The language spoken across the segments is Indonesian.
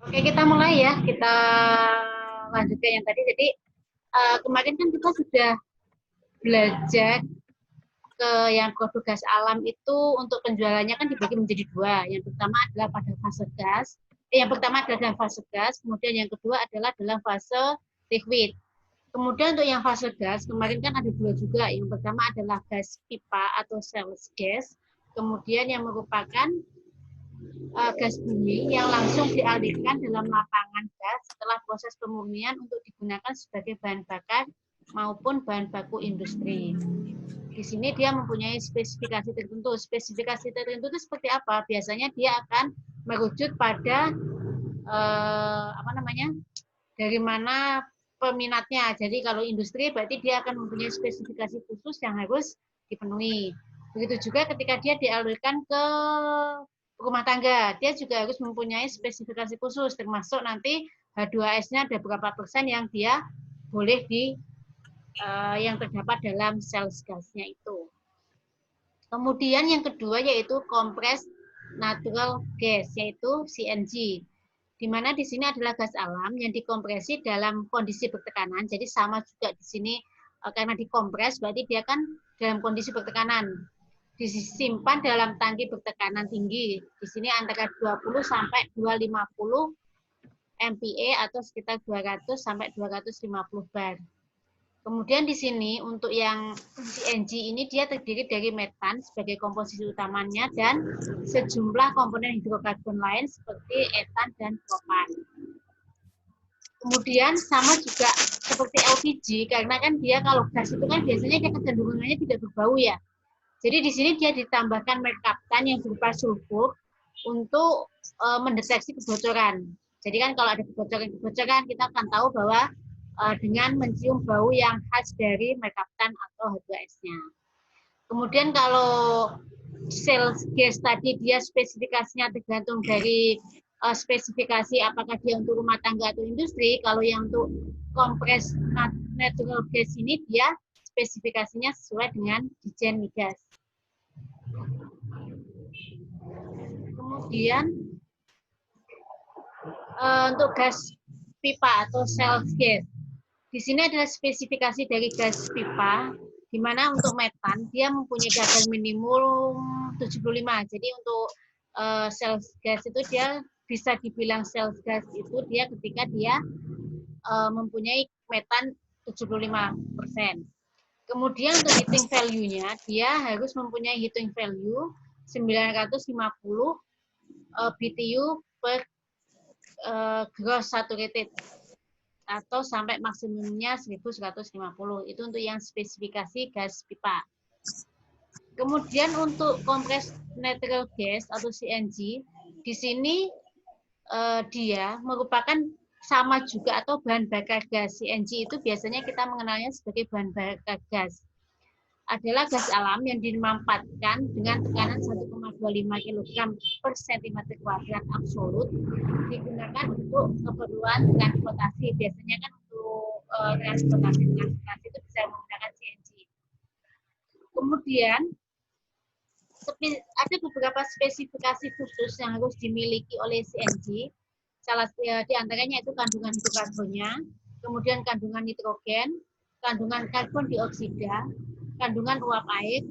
Oke, kita mulai ya. Kita lanjutkan yang tadi. Jadi kemarin kan kita sudah belajar ke yang produk gas alam itu untuk penjualannya kan dibagi menjadi dua. Yang pertama adalah pada fase gas. Yang pertama adalah dalam fase gas. Kemudian yang kedua adalah dalam fase liquid. Kemudian untuk yang fase gas, kemarin kan ada dua juga. Yang pertama adalah gas pipa atau sales gas. Kemudian yang merupakan gas bumi yang langsung dialirkan dalam lapangan gas setelah proses pemurnian untuk digunakan sebagai bahan bakar maupun bahan baku industri. Di sini dia mempunyai spesifikasi tertentu. Spesifikasi tertentu itu seperti apa? Biasanya dia akan merujuk pada dari mana peminatnya. Jadi kalau industri berarti dia akan mempunyai spesifikasi khusus yang harus dipenuhi. Begitu juga ketika dia dialirkan ke rumah tangga, dia juga harus mempunyai spesifikasi khusus, termasuk nanti H2S-nya ada berapa persen yang dia boleh yang terdapat dalam sales gasnya itu. Kemudian yang kedua yaitu compressed natural gas, yaitu CNG. Di mana di sini adalah gas alam yang dikompresi dalam kondisi bertekanan. Jadi sama juga di sini karena dikompres berarti dia kan dalam kondisi bertekanan. Disimpan dalam tangki bertekanan tinggi. Di sini antara 20 sampai 250 MPa atau sekitar 200 sampai 250 bar. Kemudian di sini untuk yang CNG ini dia terdiri dari metan sebagai komposisi utamanya dan sejumlah komponen hidrokarbon lain seperti etan dan propan. Kemudian sama juga seperti LPG karena kan dia kalau gas itu kan biasanya dia kecenderungannya tidak berbau ya. Jadi di sini dia ditambahkan merkaptan yang berupa sulfur untuk mendeteksi kebocoran. Jadi kan kalau ada kebocoran kita akan tahu bahwa dengan mencium bau yang khas dari merkaptan atau H2S-nya. Kemudian kalau sales gas tadi dia spesifikasinya tergantung dari spesifikasi apakah dia untuk rumah tangga atau industri. Kalau yang untuk kompres natural gas ini dia spesifikasinya sesuai dengan Ditjen Migas. Kemudian untuk gas pipa atau sales gas. Di sini adalah spesifikasi dari gas pipa, di mana untuk metan dia mempunyai kadar minimum 75. Jadi untuk sales gas itu dia bisa dibilang sales gas itu dia ketika dia mempunyai metan 75%. Kemudian untuk heating value-nya dia harus mempunyai heating value 950 BTU per gross saturated atau sampai maksimumnya 1150. Itu untuk yang spesifikasi gas pipa. Kemudian untuk compressed natural gas atau CNG, di sini dia merupakan sama juga atau bahan bakar gas. CNG itu biasanya kita mengenalnya sebagai bahan bakar gas. Adalah gas alam yang dimanfaatkan dengan tekanan 1,25 kg per cm kuadrat absolut digunakan untuk keperluan transportasi. Biasanya kan untuk transportasi itu bisa menggunakan CNG. Kemudian ada beberapa spesifikasi khusus yang harus dimiliki oleh CNG. Salah di antaranya itu kandungan hidrokarbonnya, kemudian kandungan nitrogen, kandungan karbon dioksida, kandungan uap air,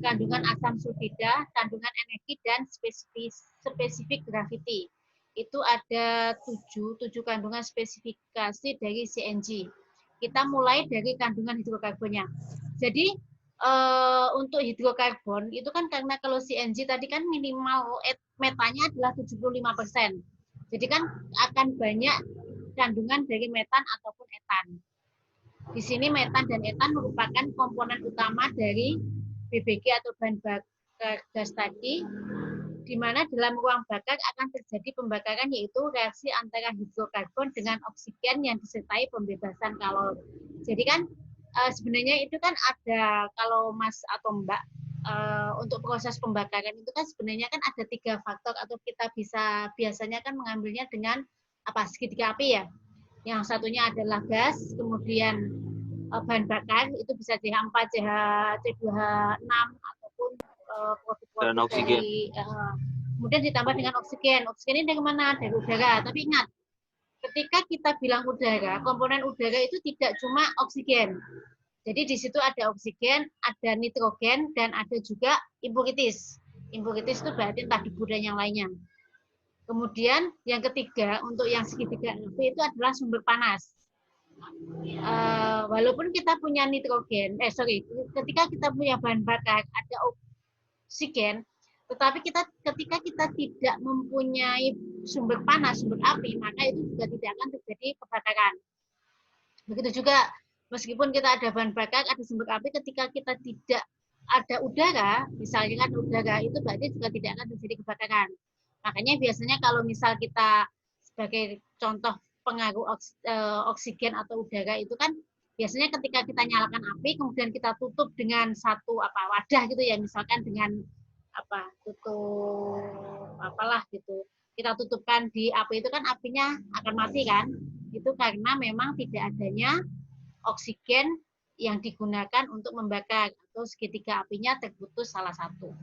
kandungan asam sulfida, kandungan energi, dan spesifik gravity. Itu ada 7 kandungan spesifikasi dari CNG. Kita mulai dari kandungan hidrokarbonnya. Jadi untuk hidrokarbon itu kan karena kalau CNG tadi kan minimal metannya adalah 75%. Jadi kan akan banyak kandungan dari metan ataupun etan. Di sini metan dan etan merupakan komponen utama dari BBG atau bahan bakar gas tadi, di mana dalam ruang bakar akan terjadi pembakaran yaitu reaksi antara hidrokarbon dengan oksigen yang disertai pembebasan kalori. Jadi kan sebenarnya itu kan ada kalau Mas atau Mbak untuk proses pembakaran itu kan sebenarnya kan ada 3 faktor atau kita bisa biasanya kan mengambilnya dengan segitiga api ya. Yang satunya adalah gas, kemudian bahan bakar itu bisa CH4, C2H6 ataupun produk-produk dari kemudian ditambah dengan oksigen. Oksigen ini dari mana? Dari udara. Tapi ingat, ketika kita bilang udara, komponen udara itu tidak cuma oksigen. Jadi di situ ada oksigen, ada nitrogen, dan ada juga impuritis. Impuritis itu berarti entah debu dan yang lainnya. Kemudian yang ketiga, untuk yang segitiga api itu adalah sumber panas. Walaupun kita punya nitrogen, ketika kita punya bahan bakar, ada oksigen, tetapi ketika kita tidak mempunyai sumber panas, sumber api, maka itu juga tidak akan terjadi kebakaran. Begitu juga, meskipun kita ada bahan bakar, ada sumber api, ketika kita tidak ada udara, misalnya kan udara, itu berarti juga tidak akan terjadi kebakaran. Makanya biasanya kalau misal kita sebagai contoh pengaruh oksigen atau udara itu kan biasanya ketika kita nyalakan api kemudian kita tutup dengan satu wadah gitu ya, misalkan dengan tutup apalah gitu, kita tutupkan di api itu kan apinya akan mati kan, itu karena memang tidak adanya oksigen yang digunakan untuk membakar atau segitiga apinya terputus salah satu.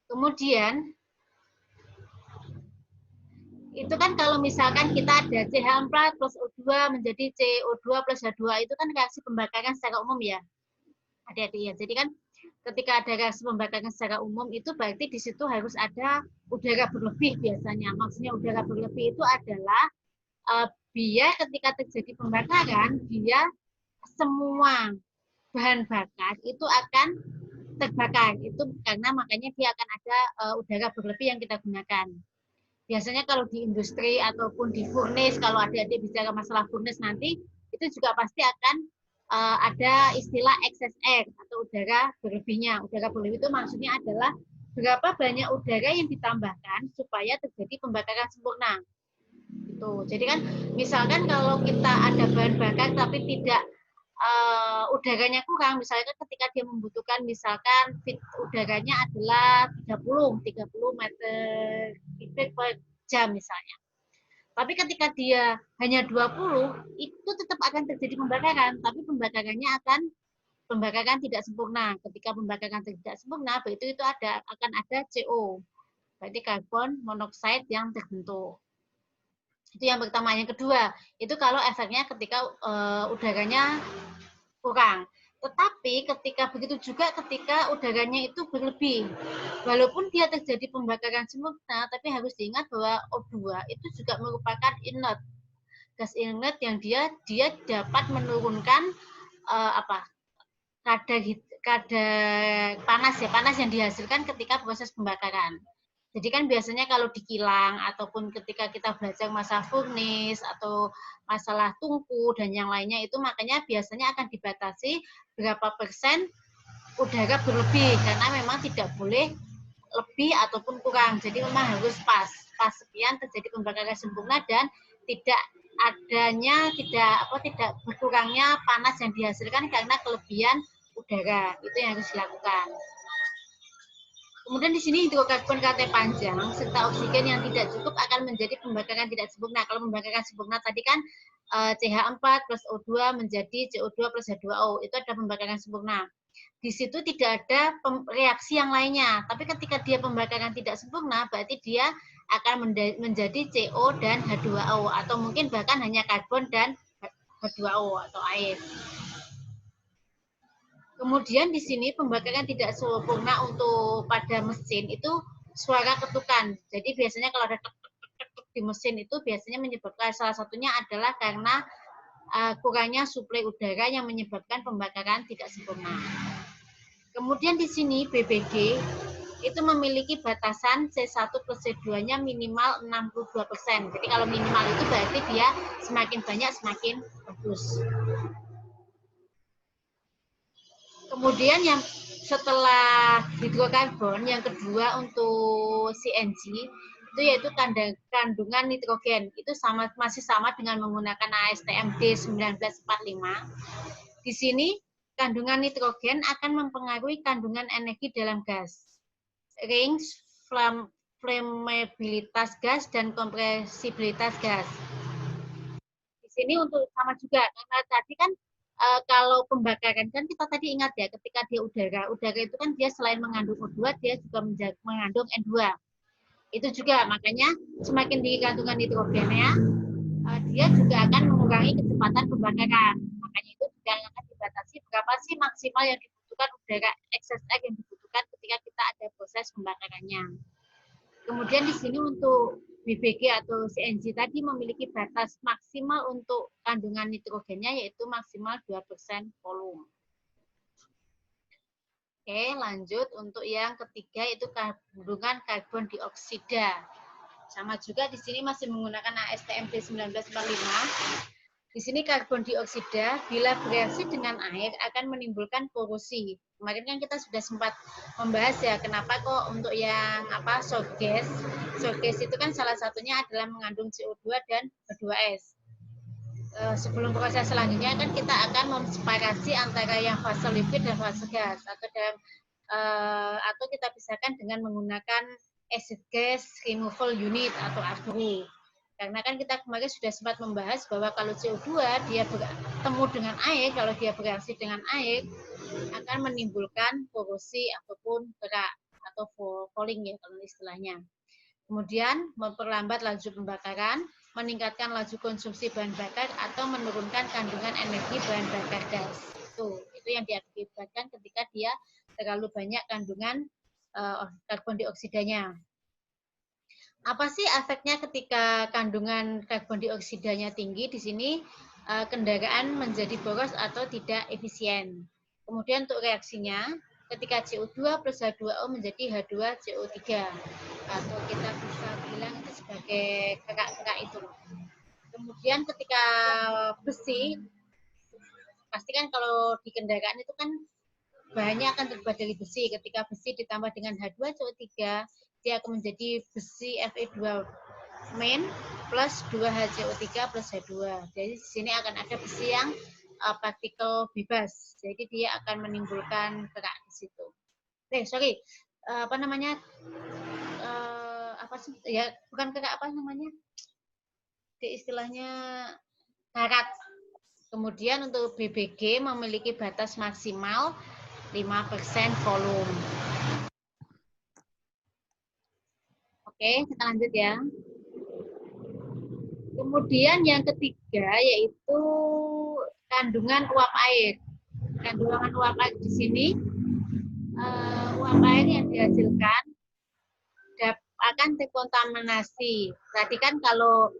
Kemudian itu kan kalau misalkan kita ada CH4 plus O2 menjadi CO2 plus H2 itu kan reaksi pembakaran secara umum ya, adik-adik ya. Jadi kan ketika ada reaksi pembakaran secara umum itu berarti di situ harus ada udara berlebih biasanya. Maksudnya udara berlebih itu adalah biar ketika terjadi pembakaran dia semua bahan bakar itu akan terbakar. Itu karena makanya dia akan ada udara berlebih yang kita gunakan. Biasanya kalau di industri ataupun di furnace, kalau adik-adik bicara masalah furnace nanti, itu juga pasti akan ada istilah excess air atau udara berlebihnya. Udara berlebih itu maksudnya adalah berapa banyak udara yang ditambahkan supaya terjadi pembakaran sempurna. Gitu. Jadi kan misalkan kalau kita ada bahan bakar tapi tidak udaranya kurang, misalkan ketika dia membutuhkan misalkan udaranya adalah 30 meter kubik per jam misalnya. Tapi ketika dia hanya 20, itu tetap akan terjadi pembakaran, tapi pembakaran tidak sempurna. Ketika pembakaran tidak sempurna, berarti itu akan ada CO, berarti karbon monoksida yang terbentuk. Itu yang pertama. Yang kedua, itu kalau efeknya ketika udaranya kurang. Tetapi begitu juga ketika udaranya itu berlebih. Walaupun dia terjadi pembakaran sempurna, tapi harus diingat bahwa O2 itu juga merupakan inert. Gas inert yang dia dapat menurunkan kadar panas yang dihasilkan ketika proses pembakaran. Jadi kan biasanya kalau di kilang ataupun ketika kita belajar masalah furnace atau masalah tungku dan yang lainnya itu makanya biasanya akan dibatasi berapa persen udara berlebih karena memang tidak boleh lebih ataupun kurang. Jadi memang harus pas sekian terjadi pembakaran sempurna dan tidak berkurangnya panas yang dihasilkan karena kelebihan udara. Itu yang harus dilakukan. Kemudian di sini hidrokarbon KT panjang serta oksigen yang tidak cukup akan menjadi pembakaran tidak sempurna. Kalau pembakaran sempurna tadi kan CH4 plus O2 menjadi CO2 plus H2O. Itu ada pembakaran sempurna. Di situ tidak ada reaksi yang lainnya. Tapi ketika dia pembakaran tidak sempurna, berarti dia akan menjadi CO dan H2O. Atau mungkin bahkan hanya karbon dan H2O atau air. Kemudian di sini pembakaran tidak sempurna untuk pada mesin itu suara ketukan. Jadi biasanya kalau ada tek-tek di mesin itu biasanya menyebabkan salah satunya adalah karena kurangnya suplai udara yang menyebabkan pembakaran tidak sempurna. Kemudian di sini BBG itu memiliki batasan C1 plus C2-nya minimal 62%. Jadi kalau minimal itu berarti dia semakin banyak semakin bagus. Kemudian yang setelah hidrokarbon, yang kedua untuk CNG, itu yaitu kandungan nitrogen. Itu masih sama dengan menggunakan ASTM D1945. Di sini kandungan nitrogen akan mempengaruhi kandungan energi dalam gas. Range, flammabilitas gas, dan kompresibilitas gas. Di sini untuk sama juga, karena tadi kan kalau pembakaran kan kita tadi ingat ya ketika dia udara itu kan dia selain mengandung O2 dia juga mengandung N2. Itu juga makanya semakin tinggi kandungan nitrogennya, dia juga akan mengurangi kecepatan pembakaran. Makanya itu juga akan dibatasi berapa sih maksimal yang dibutuhkan udara XSX yang dibutuhkan ketika kita ada proses pembakarannya. Kemudian di sini untuk BBG atau CNG tadi memiliki batas maksimal untuk kandungan nitrogennya yaitu maksimal 2% volume. Oke, lanjut untuk yang ketiga yaitu kandungan karbon dioksida. Sama juga di sini masih menggunakan ASTM B1945. Di sini karbon dioksida bila bereaksi dengan air akan menimbulkan korosi. Kemarin kan kita sudah sempat membahas ya kenapa kok untuk yang short gas. Short gas itu kan salah satunya adalah mengandung CO2 dan H2S. Sebelum proses selanjutnya kan kita akan memseparasi antara yang fase liquid dan fase gas atau kita pisahkan dengan menggunakan acid gas removal unit atau AGRU. Karena kan kita kemarin sudah sempat membahas bahwa kalau CO2 dia bertemu dengan air, kalau dia bereaksi dengan air akan menimbulkan korosi ataupun kerak atau falling ya kalau istilahnya. Kemudian memperlambat laju pembakaran, meningkatkan laju konsumsi bahan bakar atau menurunkan kandungan energi bahan bakar gas. Itu yang diakibatkan ketika dia terlalu banyak kandungan karbon dioksidanya. Apa sih efeknya ketika kandungan karbon dioksidanya tinggi? Di sini kendaraan menjadi boros atau tidak efisien. Kemudian untuk reaksinya, ketika CO2 plus H2O menjadi H2CO3 atau kita bisa bilang itu sebagai kerak-kerak itu. Kemudian ketika besi, pastikan kalau di kendaraan itu kan bahannya akan terbuat dari besi. Ketika besi ditambah dengan H2CO3, dia akan menjadi besi Fe2 main plus 2HCO3 plus H2. Jadi di sini akan ada besi yang partikel bebas. Jadi dia akan menimbulkan kerak di situ. Apa namanya? Apa sih? Ya, bukan kerak, apa namanya? Di istilahnya karat. Kemudian untuk BBG memiliki batas maksimal 5% volume. Oke, kita lanjut ya. Kemudian yang ketiga yaitu kandungan uap air. Kandungan uap air di sini, uap air yang dihasilkan akan terkontaminasi. Tadi kan kalau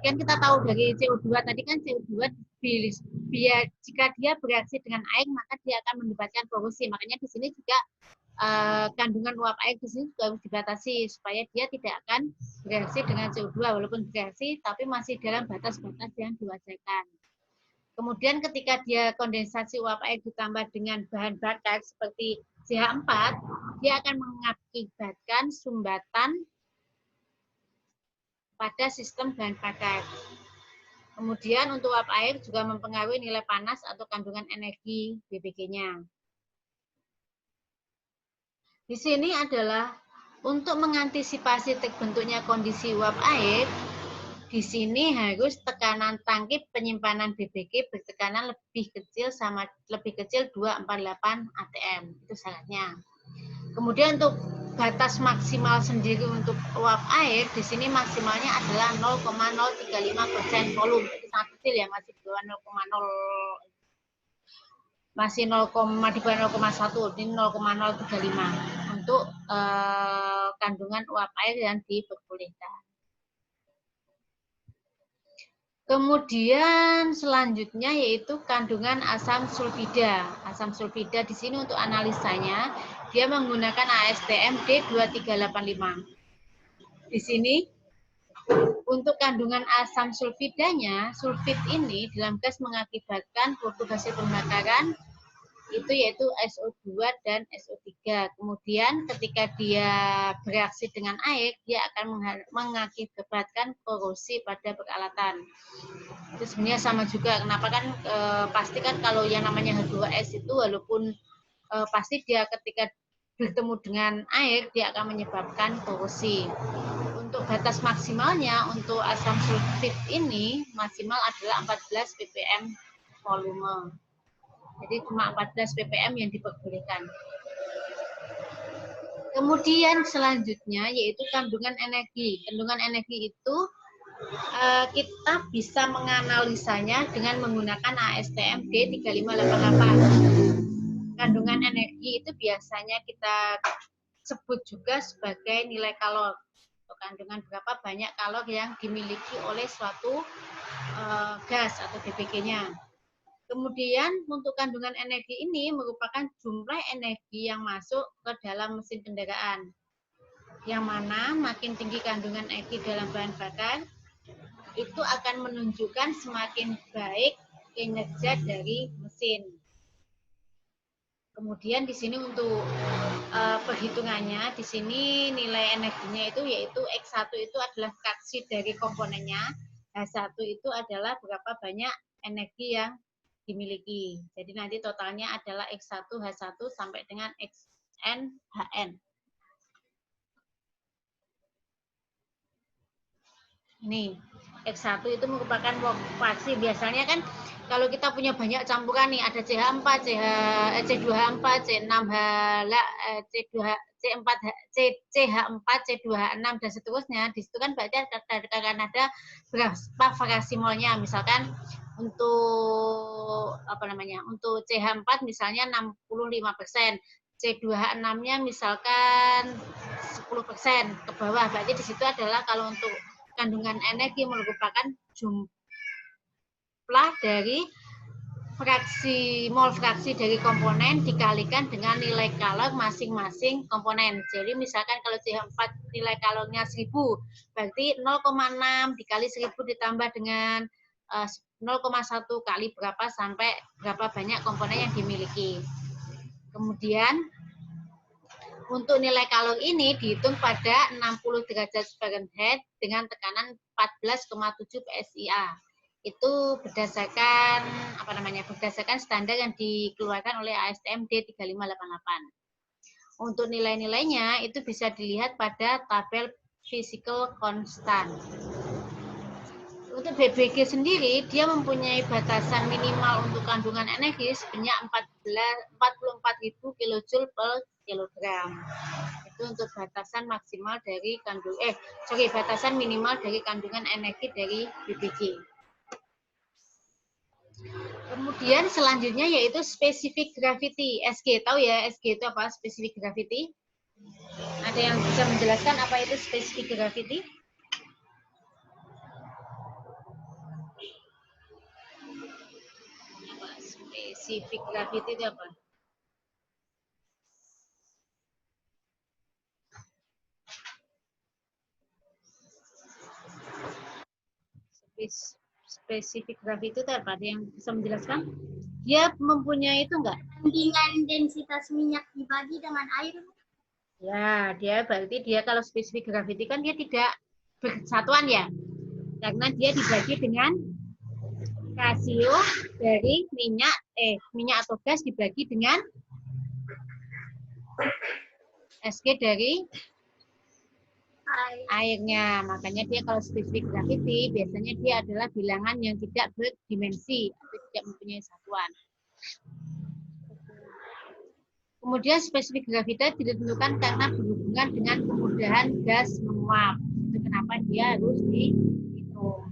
kan kita tahu dari CO2 tadi kan CO2 jika dia bereaksi dengan air maka dia akan menyebabkan korosi. Makanya di sini juga kandungan uap air di sini juga harus dibatasi supaya dia tidak akan bereaksi dengan CO2 walaupun bereaksi tapi masih dalam batas-batas yang diwajarkan. Kemudian ketika dia kondensasi uap air ditambah dengan bahan bakar seperti CH4, dia akan mengakibatkan sumbatan pada sistem bahan bakar. Kemudian untuk uap air juga mempengaruhi nilai panas atau kandungan energi BBG-nya. Di sini adalah untuk mengantisipasi terbentuknya kondisi uap air, di sini harus tekanan tangki penyimpanan BBG bertekanan lebih kecil 248 atm. Itu syaratnya. Kemudian untuk batas maksimal sendiri untuk uap air di sini maksimalnya adalah 0,035% volume. Itu sangat kecil ya, masih di bawah 0,0 masih 0, di bawah 0,1 ini 0,035 untuk kandungan uap air yang diperbolehkan. Kemudian selanjutnya yaitu kandungan asam sulfida. Asam sulfida di sini untuk analisanya dia menggunakan ASTM D2385. Di sini untuk kandungan asam sulfidanya, sulfid ini dalam gas mengakibatkan produk hasil pembakaran itu yaitu SO2 dan SO3. Kemudian ketika dia bereaksi dengan air, dia akan mengakibatkan korosi pada peralatan. Itu sebenarnya sama juga. Kenapa kan pasti kan kalau yang namanya H2S itu walaupun pasti dia ketika bertemu dengan air, dia akan menyebabkan korosi. Untuk batas maksimalnya untuk asam sulfid ini maksimal adalah 14 ppm volume. Jadi cuma 14 ppm yang diperbolehkan. Kemudian selanjutnya yaitu kandungan energi. Kandungan energi itu kita bisa menganalisanya dengan menggunakan ASTM D3588. Kandungan energi itu biasanya kita sebut juga sebagai nilai kalor. Kandungan berapa banyak kalor yang dimiliki oleh suatu gas atau DPG-nya. Kemudian untuk kandungan energi ini merupakan jumlah energi yang masuk ke dalam mesin kendaraan. Yang mana makin tinggi kandungan energi dalam bahan bakar, itu akan menunjukkan semakin baik kinerja dari mesin. Kemudian di sini untuk perhitungannya, di sini nilai energinya itu yaitu X1 itu adalah fraksi dari komponennya, H1 itu adalah berapa banyak energi yang dimiliki. Jadi nanti totalnya adalah X1, H1 sampai dengan Xn, Hn. Nih, X1 itu merupakan fraksi. Biasanya kan kalau kita punya banyak campuran nih, ada CH4, C2H4, C6H, C2H, C4, CH4, C2H6 dan seterusnya. Di situ kan berarti akan ada berapa fraksi molnya. Misalkan untuk Untuk CH4 misalnya 65%, C2H6-nya misalkan 10% ke bawah. Berarti di situ adalah kalau untuk kandungan energi merupakan jumlah dari mol fraksi dari komponen dikalikan dengan nilai kalor masing-masing komponen. Jadi misalkan kalau CH4 nilai kalornya 1000, berarti 0,6 dikali 1000 ditambah dengan 0,1 kali berapa sampai berapa banyak komponen yang dimiliki. Kemudian untuk nilai kalor ini dihitung pada 60 derajat Fahrenheit dengan tekanan 14,7 PSIA. Itu berdasarkan berdasarkan standar yang dikeluarkan oleh ASTM D3588. Untuk nilai-nilainya itu bisa dilihat pada tabel physical constant. Untuk BBG sendiri, dia mempunyai batasan minimal untuk kandungan energi sebanyak 44.000 kJ per kilogram. Itu untuk batasan maksimal dari batasan minimal dari kandungan energi dari BBG. Kemudian selanjutnya yaitu specific gravity, SG. Tahu ya SG itu apa? Specific gravity? Ada yang bisa menjelaskan apa itu specific gravity? Specific gravity itu apa? Specific gravity itu apa? Ada yang bisa menjelaskan? Dia mempunyai itu enggak? Dengan densitas minyak dibagi dengan air. Ya, berarti dia kalau specific gravity kan dia tidak bersatuan ya. Karena dia dibagi dengan rasio dari minyak atau gas dibagi dengan SG dari airnya. Makanya dia kalau specific gravity biasanya dia adalah bilangan yang tidak berdimensi atau tidak mempunyai satuan. Kemudian spesifik gravity ditentukan karena berhubungan dengan kemudahan gas menguap. Itu kenapa dia harus dihitung.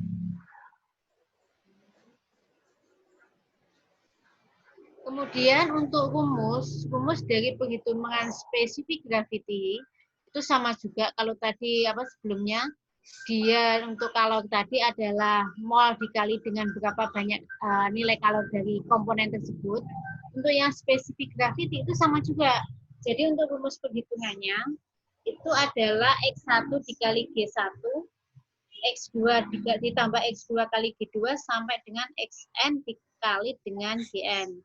Kemudian untuk rumus dari penghitungan spesifik gravity itu sama juga kalau tadi sebelumnya dia untuk kalor tadi adalah mol dikali dengan berapa banyak nilai kalor dari komponen tersebut. Untuk yang spesifik gravity itu sama juga. Jadi untuk rumus perhitungannya itu adalah X1 dikali G1, X2 ditambah X2 kali G2 sampai dengan Xn dikali dengan Gn.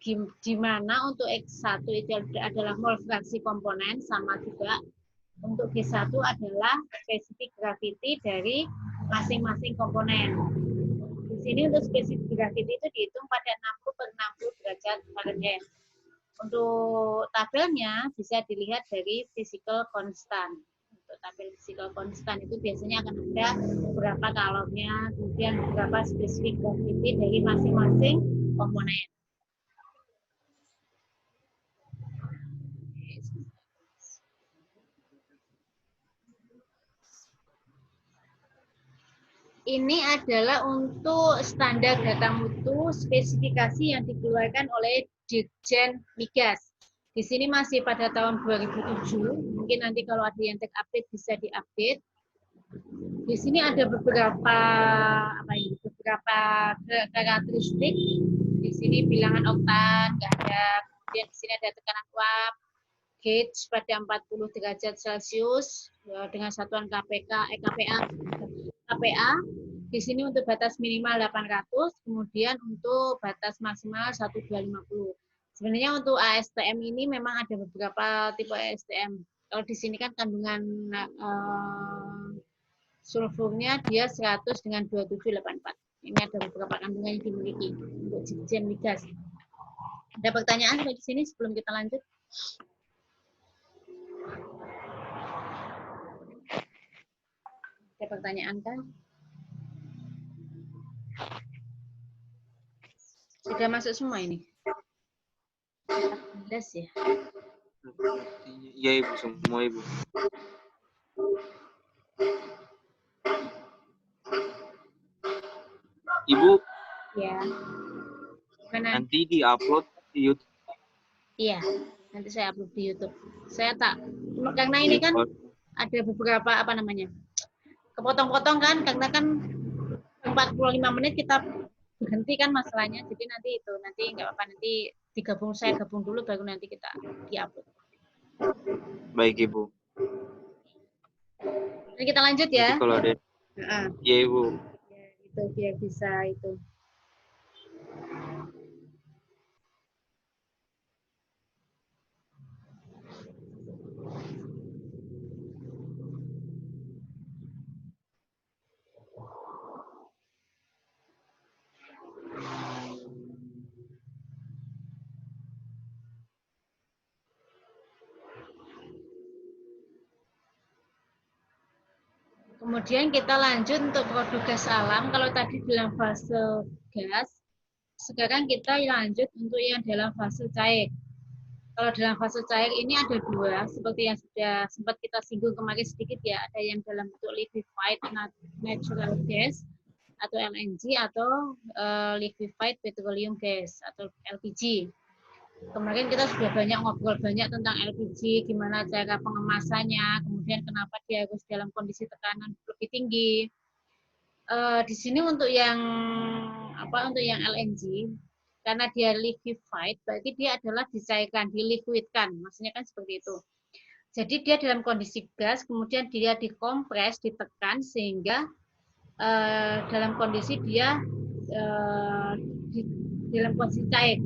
Di mana untuk X1 itu adalah mol fraksi komponen, sama juga untuk G1 adalah spesifik gravity dari masing-masing komponen. Di sini untuk spesifik gravity itu dihitung pada 60 per 60 derajat Fahrenheit. Untuk tabelnya bisa dilihat dari physical constant. Untuk tabel physical constant itu biasanya akan ada berapa kalornya, kemudian berapa spesifik gravity dari masing-masing komponen. Ini adalah untuk standar data mutu spesifikasi yang dikeluarkan oleh Dirjen Migas. Di sini masih pada tahun 2007. Mungkin nanti kalau ada yang terupdate bisa diupdate. Di sini ada beberapa karakteristik. Di sini bilangan oktan nggak ada. Kemudian di sini ada tekanan uap, gauge pada 40 derajat Celcius dengan satuan KPA. Di sini untuk batas minimal 800, kemudian untuk batas maksimal 1250. Sebenarnya untuk ASTM ini memang ada beberapa tipe ASTM. Kalau di sini kan kandungan sulfurnya dia 100 dengan 2784. Ini ada beberapa kandungan yang dimiliki untuk Dirjen Migas. Ada pertanyaan di sini sebelum kita lanjut? Ada pertanyaan kan? Sudah masuk semua ini? 14 ya? Iya Ibu, semua Ibu. Ibu, Ya. Mana? nanti di-upload di YouTube. Iya, nanti saya upload di YouTube. Saya tak, karena ini kan ada beberapa apa namanya, kepotong-potong kan, karena kan 45 menit kita berhenti kan masalahnya. Jadi nanti itu, nanti nggak apa-apa, nanti saya gabung dulu baru nanti kita di-upload. Baik Ibu. Jadi kita lanjut ya. Nanti kalau ada, ya Ibu. Ya, itu biar bisa itu. Kemudian kita lanjut untuk produk gas alam. Kalau tadi dalam fase gas, sekarang kita lanjut untuk yang dalam fase cair. Kalau dalam fase cair ini ada dua, seperti yang sudah sempat kita singgung kemarin sedikit ya, ada yang dalam bentuk liquefied natural gas atau LNG atau liquefied petroleum gas atau LPG. Kemarin kita sudah banyak ngobrol banyak tentang LPG, gimana cara pengemasannya, kemudian kenapa dia harus dalam kondisi tekanan lebih tinggi. Di sini untuk yang LNG, karena dia liquefied, berarti dia adalah dicairkan, diliquidkan, maksudnya kan seperti itu. Jadi dia dalam kondisi gas, kemudian dia dikompres, ditekan sehingga dalam kondisi dia dalam kondisi cair.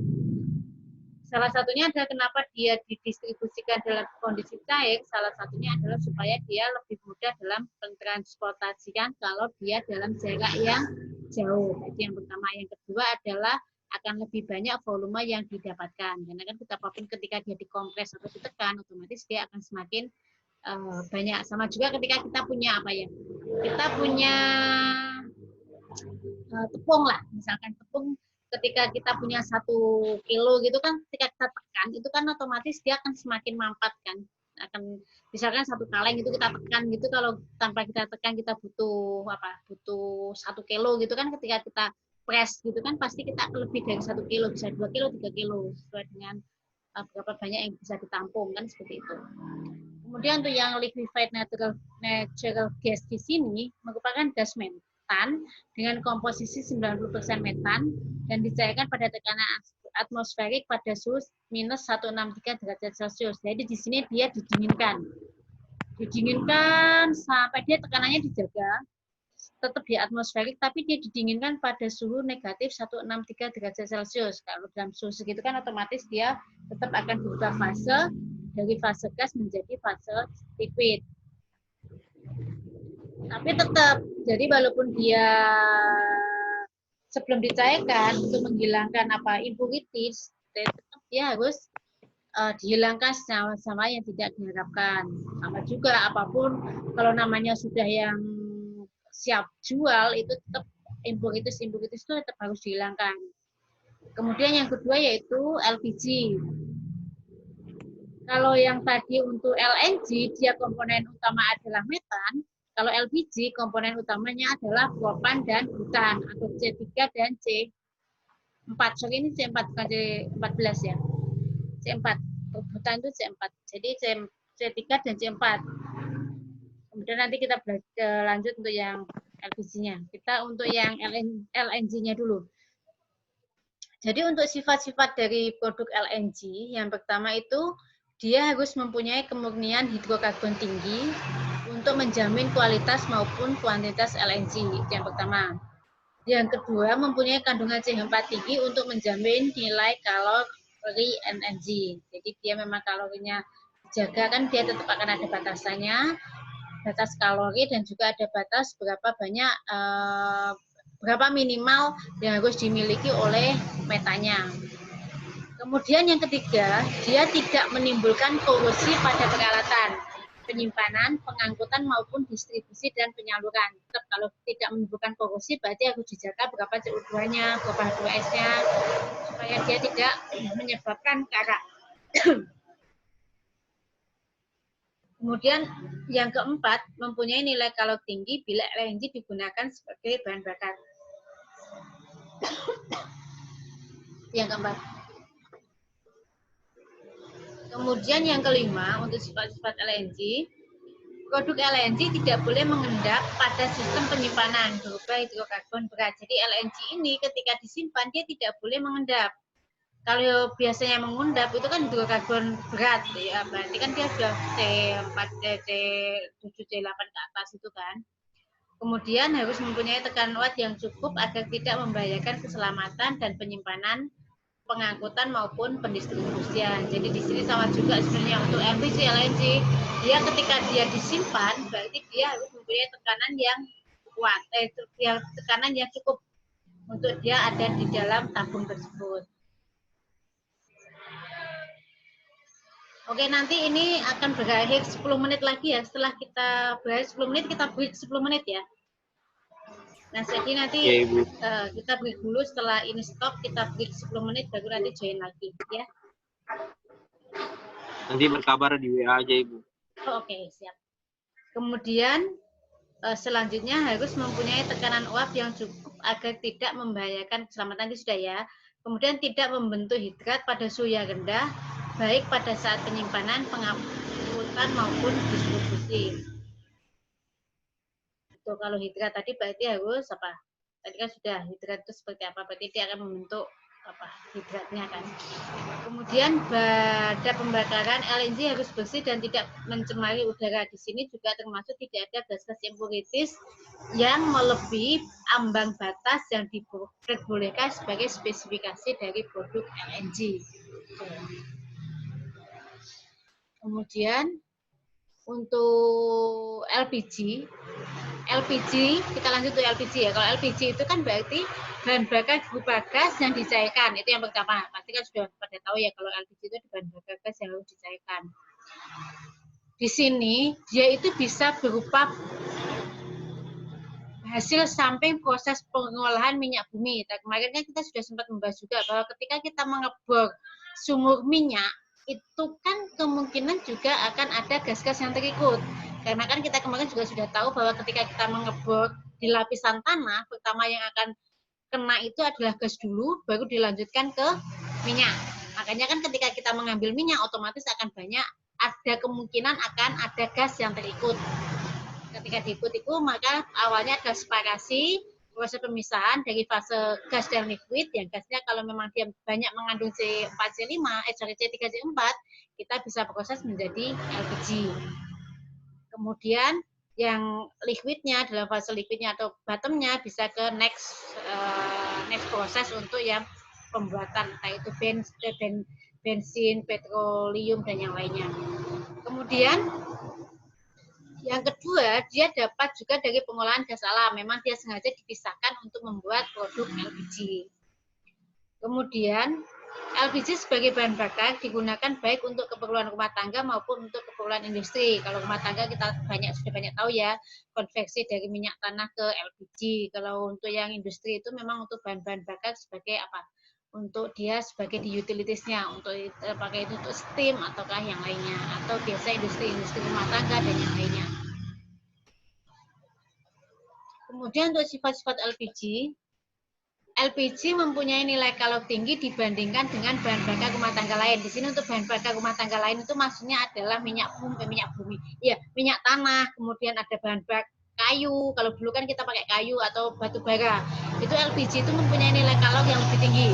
Salah satunya adalah kenapa dia didistribusikan dalam kondisi cair, salah satunya adalah supaya dia lebih mudah dalam mentransportasikan kalau dia dalam jarak yang jauh. Itu yang pertama. Yang kedua adalah akan lebih banyak volume yang didapatkan. Karena kan apapun ketika dia dikompres atau ditekan, otomatis dia akan semakin banyak. Sama juga ketika kita punya kita punya tepung lah, misalkan tepung. Ketika kita punya 1 kilo gitu kan, ketika kita tekan itu kan otomatis dia akan semakin mampat kan, akan misalkan 1 kaleng itu kita tekan gitu, kalau tanpa kita tekan kita butuh 1 kilo gitu kan, ketika kita press gitu kan pasti kita akan lebih dari 1 kilo, bisa 2 kilo, 3 kilo sesuai dengan berapa banyak yang bisa ditampung kan, seperti itu. Kemudian untuk yang liquefied natural gas di sini merupakan gas metan dengan komposisi 90% metan dan dicairkan pada tekanan atmosferik pada suhu minus 163 derajat Celcius. Jadi di sini dia didinginkan sampai dia tekanannya dijaga tetap di atmosferik, tapi dia didinginkan pada suhu negatif 163 derajat Celcius. Kalau dalam suhu segitu kan otomatis dia tetap akan berubah fase dari fase gas menjadi fase liquid. Tapi tetap, jadi walaupun dia sebelum dicairkan untuk menghilangkan impurities, tetap dia harus dihilangkan sama yang tidak diharapkan. Sama juga apapun kalau namanya sudah yang siap jual itu tetap impurities itu tetap harus dihilangkan. Kemudian yang kedua yaitu LPG. Kalau yang tadi untuk LNG dia komponen utama adalah metan. Kalau LPG komponen utamanya adalah propan dan butan atau C3 dan C4. Sorry ini C4 bukan C14 ya. C4. Butan itu C4. Jadi C3 dan C4. Kemudian nanti kita lanjut untuk yang LPG-nya. Kita untuk yang LNG-nya dulu. Jadi untuk sifat-sifat dari produk LNG, yang pertama itu dia harus mempunyai kemurnian hidrokarbon tinggi untuk menjamin kualitas maupun kuantitas LNG. Itu yang pertama. Yang kedua, mempunyai kandungan CH4 tinggi untuk menjamin nilai kalori LNG. Jadi dia memang kalorinya dijaga, kan dia tetap akan ada batasannya, batas kalori dan juga ada batas berapa banyak berapa minimal yang harus dimiliki oleh metanya. Kemudian yang ketiga, dia tidak menimbulkan korosi pada peralatan penyimpanan, pengangkutan maupun distribusi dan penyaluran. Tetap kalau tidak menimbulkan korosi berarti harus dijaga berapa CO2-nya, berapa H2S-nya supaya dia tidak menyebabkan karat. Kemudian yang keempat, mempunyai nilai kalori tinggi bila LNG digunakan sebagai bahan bakar. Yang keempat. Kemudian yang kelima, untuk sifat-sifat LNG, produk LNG tidak boleh mengendap pada sistem penyimpanan berupa hidrokarbon berat. Jadi LNG ini ketika disimpan, dia tidak boleh mengendap. Kalau biasanya mengendap itu kan hidrokarbon berat, ya berarti kan dia sudah C4, C7, C8 ke atas itu kan. Kemudian harus mempunyai tekanan watt yang cukup agar tidak membahayakan keselamatan dan penyimpanan, pengangkutan maupun pendistribusian. Jadi di sini sama juga sebenarnya untuk LPG, LNG, dia ketika dia disimpan berarti dia harus mempunyai tekanan yang kuat, tekanan yang cukup untuk dia ada di dalam tabung tersebut. Oke, nanti ini akan berakhir 10 menit lagi ya. Setelah kita berakhir 10 menit, kita break 10 menit ya. Nah, jadi nanti kita break dulu. Setelah ini stop, kita break 10 menit, baru nanti join lagi ya. Nanti berkabar di WA aja, Ibu. Oke, siap. Kemudian selanjutnya harus mempunyai tekanan uap yang cukup agar tidak membahayakan keselamatan, itu sudah ya. Kemudian tidak membentuk hidrat pada suhu yang rendah, baik pada saat penyimpanan, pengangkutan maupun distribusi. Itu kalau hidrat tadi berarti harus apa? Tadi kan sudah hidrat itu seperti apa? Berarti dia akan membentuk apa? Hidratnya kan. Kemudian pada pembakaran LNG harus bersih dan tidak mencemari udara. Di sini juga termasuk tidak ada gas-gas impurities yang melebihi ambang batas yang diperbolehkan sebagai spesifikasi dari produk LNG. Kemudian untuk LPG kita lanjut untuk LPG ya. Kalau LPG itu kan berarti bahan bakar berupa gas yang dicairkan, itu yang pertama. Pasti kan sudah pada tahu ya kalau LPG itu bahan bakar gas yang harus dicairkan. Di sini dia itu bisa berupa hasil samping proses pengolahan minyak bumi. Nah, kemarin kan kita sudah sempat membahas juga bahwa ketika kita mengebor sumur minyak, itu kan kemungkinan juga akan ada gas-gas yang terikut. Karena kan kita kemarin juga sudah tahu bahwa ketika kita mengebor di lapisan tanah, pertama yang akan kena itu adalah gas dulu, baru dilanjutkan ke minyak. Makanya kan ketika kita mengambil minyak, otomatis akan banyak, ada kemungkinan akan ada gas yang terikut. Ketika diikut itu, maka awalnya ada separasi, proses pemisahan dari fase gas dan liquid. Yang gasnya kalau memang dia banyak mengandung C4, C3, C4, kita bisa proses menjadi LPG. Kemudian yang liquidnya, dalam fase liquidnya atau bottomnya bisa ke next proses untuk yang pembuatan, entah itu bensin, petroleum, dan yang lainnya. Kemudian yang kedua, dia dapat juga dari pengolahan gas alam. Memang dia sengaja dipisahkan untuk membuat produk LPG. Kemudian, LPG sebagai bahan bakar digunakan baik untuk keperluan rumah tangga maupun untuk keperluan industri. Kalau rumah tangga kita sudah banyak tahu ya, konversi dari minyak tanah ke LPG. Kalau untuk yang industri itu memang untuk bahan-bahan bakar sebagai apa? Untuk dia sebagai di utilities-nya, untuk pakai itu untuk steam ataukah yang lainnya, atau biasa industri rumah tangga dan yang lainnya. Kemudian untuk sifat-sifat LPG mempunyai nilai kalori tinggi dibandingkan dengan bahan bakar rumah tangga lain. Di sini untuk bahan bakar rumah tangga lain itu maksudnya adalah minyak bumi. Ya, minyak tanah, kemudian ada bahan bakar kayu. Kalau dulu kan kita pakai kayu atau batu bara. Itu LPG itu mempunyai nilai kalori yang lebih tinggi.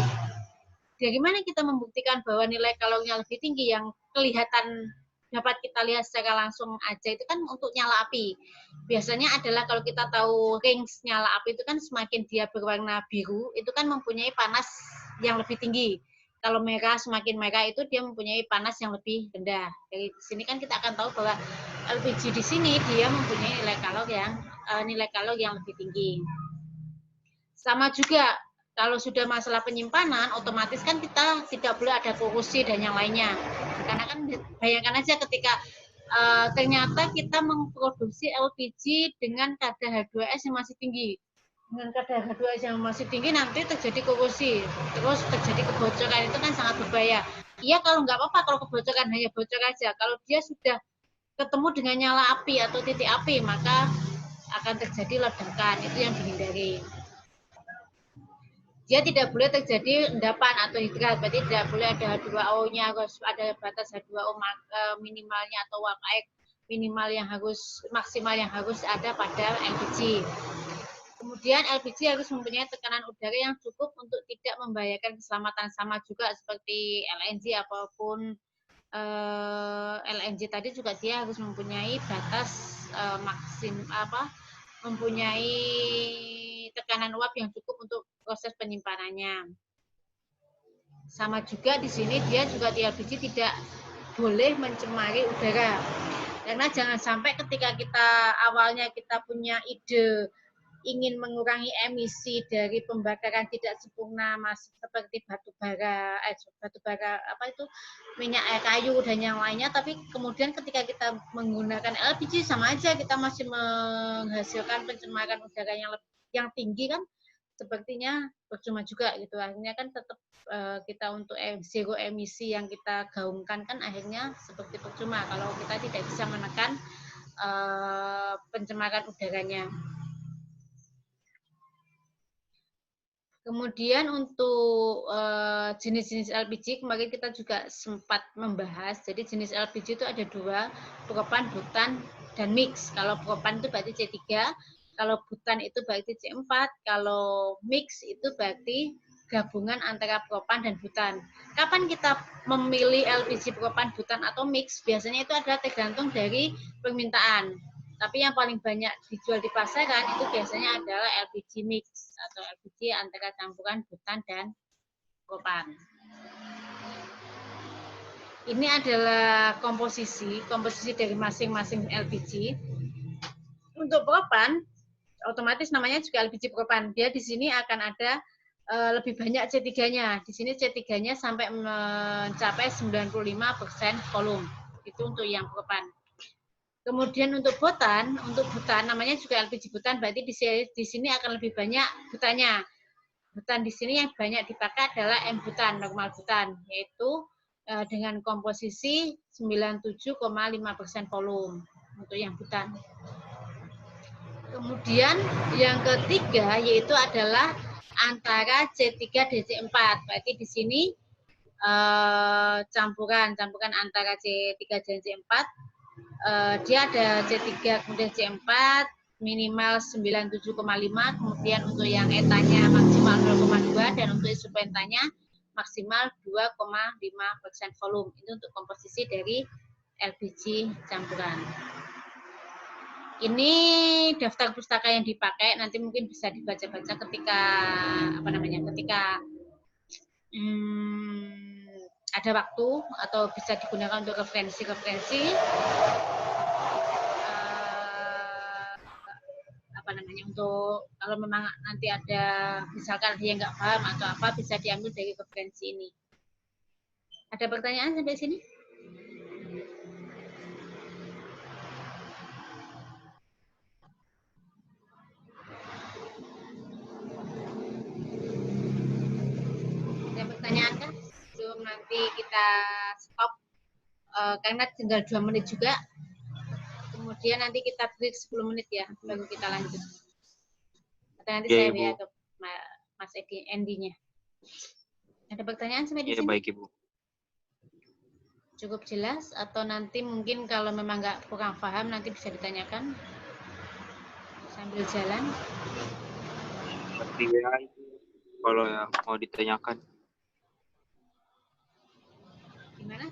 Dari mana kita membuktikan bahwa nilai kalorinya lebih tinggi yang kelihatan dapat kita lihat secara langsung aja itu kan untuk nyala api. Biasanya adalah kalau kita tahu range nyala api itu kan semakin dia berwarna biru itu kan mempunyai panas yang lebih tinggi. Kalau merah semakin merah itu dia mempunyai panas yang lebih rendah. Dari sini kan kita akan tahu bahwa LPG di sini dia mempunyai nilai kalori yang lebih tinggi. Sama juga kalau sudah masalah penyimpanan, otomatis kan kita tidak boleh ada korosi dan yang lainnya. Karena kan bayangkan aja ketika ternyata kita memproduksi LPG dengan kadar H2S yang masih tinggi. Dengan kadar H2S yang masih tinggi nanti terjadi korosi, terus terjadi kebocoran, itu kan sangat berbahaya. Iya kalau nggak apa-apa kalau kebocoran hanya bocor aja. Kalau dia sudah ketemu dengan nyala api atau titik api, maka akan terjadi ledakan, itu yang dihindari. Dia tidak boleh terjadi endapan atau hidrat, berarti tidak boleh ada H2O-nya, harus ada batas H2O minimalnya atau WAKX minimal yang harus maksimal yang harus ada pada LPG. Kemudian LPG harus mempunyai tekanan udara yang cukup untuk tidak membahayakan keselamatan, sama juga seperti LNG apapun LNG tadi juga dia harus mempunyai batas mempunyai tekanan uap yang cukup untuk proses penyimpanannya. Sama juga di sini dia juga di LPG tidak boleh mencemari udara. Karena jangan sampai ketika kita awalnya kita punya ide ingin mengurangi emisi dari pembakaran tidak sempurna masih seperti batu bara minyak kayu dan yang lainnya, tapi kemudian ketika kita menggunakan LPG sama aja kita masih menghasilkan pencemaran udara yang tinggi kan, sepertinya percuma juga gitu. Akhirnya kan tetap kita untuk zero emisi yang kita gaungkan kan akhirnya seperti percuma kalau kita tidak bisa menekan pencemaran udaranya. Kemudian untuk jenis-jenis LPG kemarin kita juga sempat membahas. Jadi jenis LPG itu ada dua, propan, butan, dan mix. Kalau propan itu berarti C3, kalau butan itu berarti C4, kalau mix itu berarti gabungan antara propan dan butan. Kapan kita memilih LPG propan, butan, atau mix? Biasanya itu adalah tergantung dari permintaan. Tapi yang paling banyak dijual di pasaran itu biasanya adalah LPG mix atau LPG antara campuran butan dan propan. Ini adalah komposisi dari masing-masing LPG. Untuk propan, otomatis namanya juga LPG propan. Dia di sini akan ada lebih banyak C3-nya. Di sini C3-nya sampai mencapai 95% volume. Itu untuk yang propan. Kemudian untuk butan namanya juga LPG butan, berarti di sini akan lebih banyak butannya. Butan di sini yang banyak dipakai adalah M-butan, normal butan, yaitu dengan komposisi 97,5% volume untuk yang butan. Kemudian yang ketiga yaitu adalah antara C3 dan C4, berarti di sini campuran antara C3 dan C4. Dia ada C3 kemudian C4 minimal 97,5, kemudian untuk yang etanya maksimal 0,2 dan untuk isopentanya maksimal 2,5% volume. Itu untuk komposisi dari LPG campuran. Ini daftar pustaka yang dipakai, nanti mungkin bisa dibaca-baca ketika ada waktu atau bisa digunakan untuk referensi untuk kalau memang nanti ada misalkan dia nggak paham atau apa bisa diambil dari referensi ini. Ada pertanyaan sampai sini? Ada pertanyaan kan? Sebelum nanti kita stop karena tinggal 2 menit juga. Kemudian nanti kita break 10 menit ya, baru kita lanjut. Atau nanti Ya, saya Ibu. WA ke Mas Endi-nya. Ada pertanyaan sampai di Ya, sini? baik, Ibu. Cukup jelas? Atau nanti mungkin kalau memang nggak kurang paham, nanti bisa ditanyakan sambil jalan. Di WA itu kalau yang mau ditanyakan. Gimana?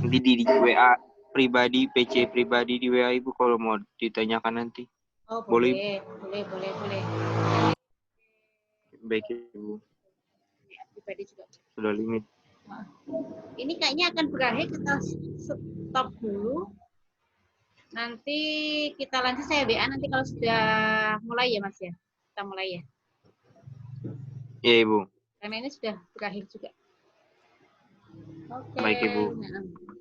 Nanti di WA pribadi, PC pribadi di WA Ibu kalau mau ditanyakan nanti. Oh, Boleh, boleh. baik Ibu. Ya, pribadi juga. Sudah limit. Ini kayaknya akan berakhir, kita stop dulu. Nanti kita lanjut, saya WA nanti kalau sudah mulai ya Mas ya. Kita mulai ya. Ya, Ibu. Karena ini sudah berakhir juga. Oke. Baik, Ibu. Nah.